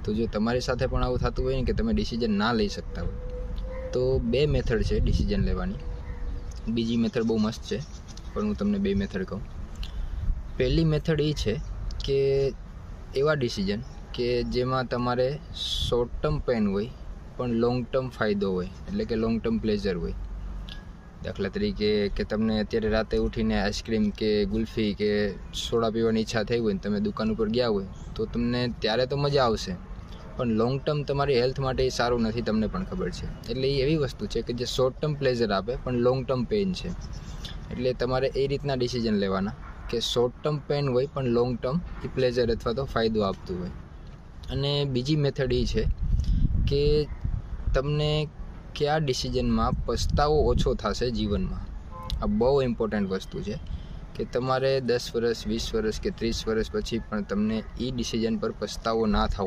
તો જો તમારી સાથે પણ આવું થતું હોય ને કે તમે ડિસિઝન ના લઈ શકતા હોય, તો 2 મેથડ છે ડિસિઝન લેવાની. બીજી મેથડ બહુ મસ્ત છે, પણ હું તમને 2 મેથડ કહું. પહેલી મેથડ એ છે કે એવા ડિસિઝન કે જેમાં તમારે શોર્ટ ટર્મ પેન હોય પણ લોંગ ટર્મ ફાયદો હોય, એટલે કે લોંગ ટર્મ પ્લેઝર હોય. દાખલા તરીકે કે તમને અત્યારે રાતે ઉઠીને આઈસ્ક્રીમ કે ગુલ્ફી કે સોડા પીવાની ઈચ્છા થઈ હોય ને તમે દુકાન ઉપર ગયા હોય, તો તમને ત્યારે તો મજા આવશે, પણ લોંગ ટર્મ તમારી હેલ્થ માટે એ સારું નથી, તમને પણ ખબર છે. એટલે એ એવી વસ્તુ છે કે જે શોર્ટ ટર્મ પ્લેઝર આપે પણ લોંગ ટર્મ પેઇન છે. એટલે તમારે એ રીતના ડિસિઝન લેવાના કે શોર્ટ ટર્મ પેન હોય પણ લોંગ ટર્મ એ પ્લેઝર અથવા તો ફાયદો આપતું હોય. અને બીજી મેથડ એ છે કે તમને કયા ડિસિઝનમાં પસ્તાવો ઓછો થશે જીવનમાં. આ બહુ ઇમ્પોર્ટન્ટ વસ્તુ છે કે તમારે 10 વર્ષ 20 વર્ષ કે 30 વર્ષ પછી પણ તમને એ ડિસિઝન પર પસ્તાવો ના થવો